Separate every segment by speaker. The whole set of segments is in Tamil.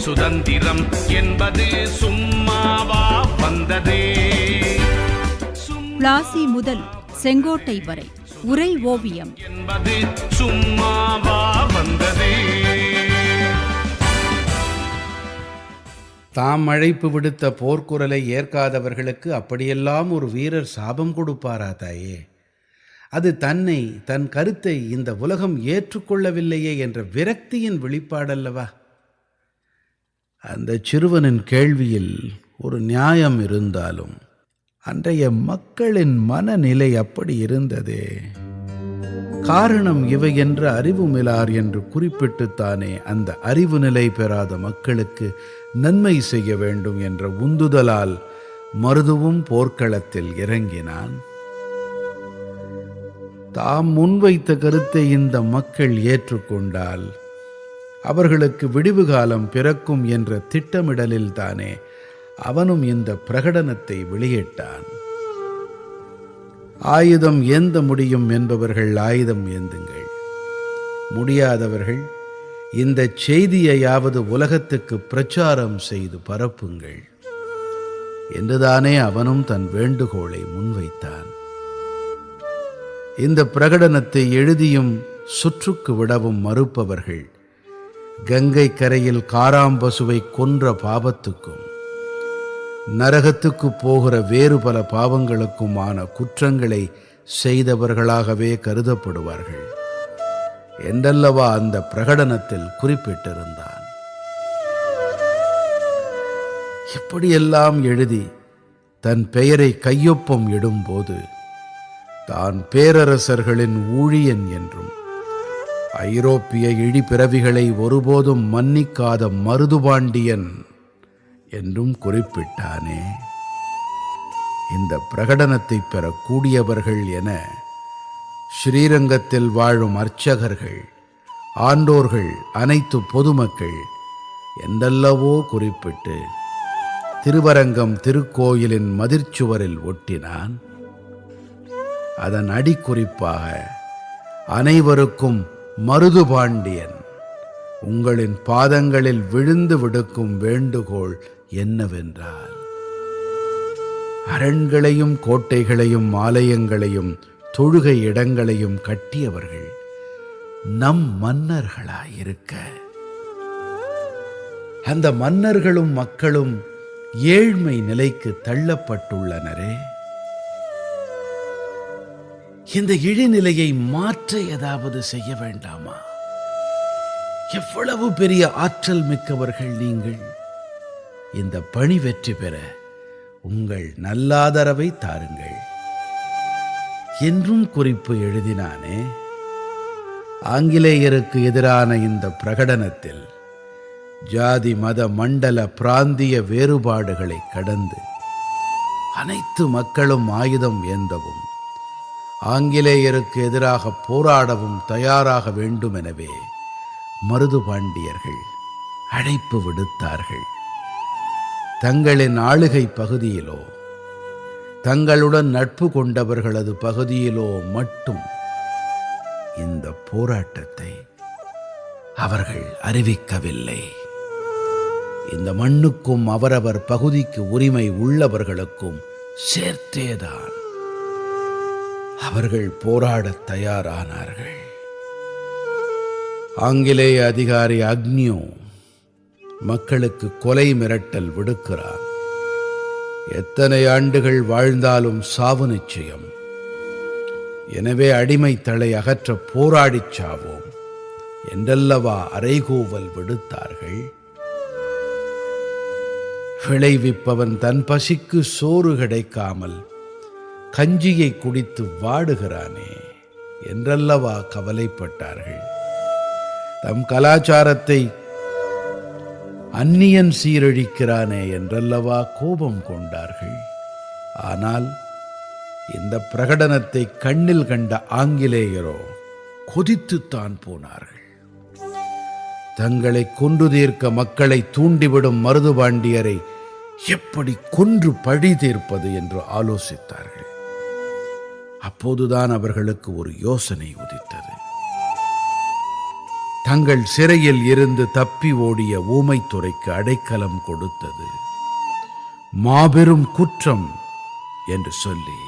Speaker 1: சுதந்திரம் என்பது சும்மாவா வந்ததே.
Speaker 2: பிளாசி முதல் செங்கோட்டை வரை உரை ஓவியம்
Speaker 1: என்பது சும்மாவா வந்ததே.
Speaker 3: தாம் அழைப்பு விடுத்த போர்க்குரலை ஏற்காதவர்களுக்கு அப்படியெல்லாம் ஒரு வீரர் சாபம் கொடுப்பாரா தாயே? அது தன்னை, தன் கருத்தை இந்த உலகம் ஏற்றுக்கொள்ளவில்லையே என்ற விரக்தியின் வெளிப்பாடல்லவா? அந்த சிறுவனின் கேள்வியில் ஒரு நியாயம் இருந்தாலும் அன்றைய மக்களின் மனநிலை அப்படி இருந்ததே. காரணம் இவை என்று அறிவுமிலார் என்று குறிப்பிட்டுத்தானே அந்த அறிவு நிலை பெறாத மக்களுக்கு நன்மை செய்ய வேண்டும் என்ற உந்துதலால் மருதுவும் போர்க்களத்தில் இறங்கினான். தாம் முன்வைத்த கருத்தை இந்த மக்கள் ஏற்றுக்கொண்டால் அவர்களுக்கு விடிவு காலம் பிறக்கும் என்ற திட்டமிடலில் தானே அவனும் இந்த பிரகடனத்தை வெளியிட்டான். ஆயுதம் ஏந்த முடியும் என்பவர்கள் ஆயுதம் ஏந்துங்கள், முடியாதவர்கள் இந்த செய்தியையாவது உலகத்துக்கு பிரச்சாரம் செய்து பரப்புங்கள் என்றுதானே அவனும் தன் வேண்டுகோளை முன்வைத்தான். இந்த பிரகடனத்தை எழுதியும் சுற்றுக்கு விடவும் மறுப்பவர்கள் கங்கை கரையில் காராம்பசுவை கொன்ற பாவத்துக்கும் நரகத்துக்கு போகிற வேறு பல பாவங்களுக்குமான குற்றங்களை செய்தவர்களாகவே கருதப்படுவார்கள் என்றல்லவா அந்த பிரகடனத்தில் குறிப்பிட்டிருந்தான். இப்படியெல்லாம் எழுதி தன் பெயரை கையொப்பம் இடும்போது தான் பேரரசர்களின் ஊழியன் என்றும் ஐரோப்பிய இழிபிறவிகளை ஒருபோதும் மன்னிக்காத மருதுபாண்டியன் என்றும் குறிப்பிட்டானே. இந்த பிரகடனத்தை பெறக்கூடியவர்கள் என ஸ்ரீரங்கத்தில் வாழும் அர்ச்சகர்கள், ஆண்டோர்கள், அனைத்து பொதுமக்கள் என்றல்லவோ குறிப்பிட்டு திருவரங்கம் திருக்கோயிலின் மதிர்ச்சுவரில் ஒட்டினான். அதன் அடிக்குறிப்பாக அனைவருக்கும் மருதுபாண்டியன் உங்களின் பாதங்களில் விழுந்து விடுக்கும் வேண்டுகோள் என்னவென்றால், அரண்களையும் கோட்டைகளையும் ஆலயங்களையும் தொழுகை இடங்களையும் கட்டியவர்கள் நம் மன்னர்களாயிருக்க, அந்த மன்னர்களும் மக்களும் ஏழ்மை நிலைக்கு தள்ளப்பட்டுள்ளனரே. இந்த இழிநிலையை மாற்ற ஏதாவது செய்ய வேண்டாமா? எவ்வளவு பெரிய ஆற்றல் மிக்கவர்கள் நீங்கள்! இந்த பணி வெற்றி பெற உங்கள் நல்லாதரவை தாருங்கள் என்றும் குறிப்பு எழுதினானே. ஆங்கிலேயருக்கு எதிரான இந்த பிரகடனத்தில் ஜாதி மத மண்டல பிராந்திய வேறுபாடுகளை கடந்து அனைத்து மக்களும் ஆயுதம் ஏந்தவும் ஆங்கிலேயருக்கு எதிராக போராடவும் தயாராக வேண்டும் எனவே மருதுபாண்டியர்கள் அழைப்பு விடுத்தார்கள். தங்களின் ஆளுகை பகுதியிலோ தங்களுடன் நட்பு கொண்டவர்களது பகுதியிலோ மட்டும் இந்த போராட்டத்தை அவர்கள் அறிவிக்கவில்லை. இந்த மண்ணுக்கும் அவரவர் பகுதிக்கு உரிமை உள்ளவர்களுக்கும் சேர்த்தேதான் அவர்கள் போராடத் தயாரானார்கள். ஆங்கிலேய அதிகாரி அக்னியோ மக்களுக்கு கொலை மிரட்டல் விடுக்கிறான். எத்தனை ஆண்டுகள் வாழ்ந்தாலும் சாவு நிச்சயம். எனவே அடிமை தலை அகற்ற போராடிச் சாவோம் என்றல்லவா அறைகூவல் விடுத்தார்கள். விளைவிப்பவன் தன் பசிக்கு சோறு கிடைக்காமல் கஞ்சியை குடித்து வாடுகிறானே என்றல்லவா கவலைப்பட்டார்கள். தம் கலாச்சாரத்தை அந்நியன் சீரழிக்கிறானே என்றல்லவா கோபம் கொண்டார்கள். ஆனால் இந்த பிரகடனத்தை கண்ணில் கண்ட ஆங்கிலேயரோ கொதித்துத்தான் போனார்கள். தங்களை கொன்று தீர்க்க மக்களை தூண்டிவிடும் மருதுபாண்டியரை எப்படி கொன்று பழி தீர்ப்பது என்று ஆலோசித்தார்கள். அப்போதுதான் அவர்களுக்கு ஒரு யோசனை உதித்தது. தங்கள் சிறையில் இருந்து தப்பி ஓடிய ஊமைத்துறைக்கு அடைக்கலம் கொடுத்தது மாபெரும் குற்றம் என்று சொல்லி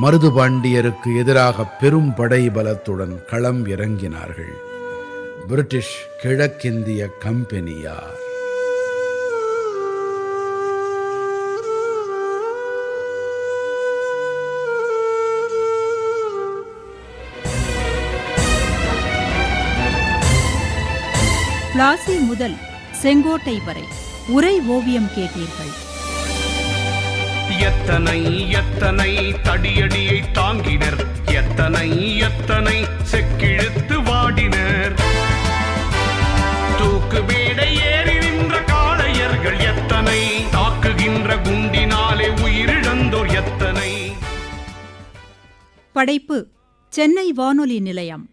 Speaker 3: மருதுபாண்டியருக்கு எதிராக பெரும் படை பலத்துடன் களம் இறங்கினார்கள் பிரிட்டிஷ் கிழக்கிந்திய கம்பெனியார்.
Speaker 2: பிளாசி முதல் செங்கோட்டை வரை உரை ஓவியம் கேட்டீர்கள்.
Speaker 1: எத்தனை எத்தனை தடியடியை தாங்கினர், எத்தனை எத்தனை செக்கிழுத்து வாடினர். தூக்கு மேடை ஏறி நின்ற காளையர்கள் எத்தனை, தாக்குகின்ற குண்டினாலே உயிரிழந்தோர் எத்தனை.
Speaker 2: படைப்பு சென்னை வானொலி நிலையம்.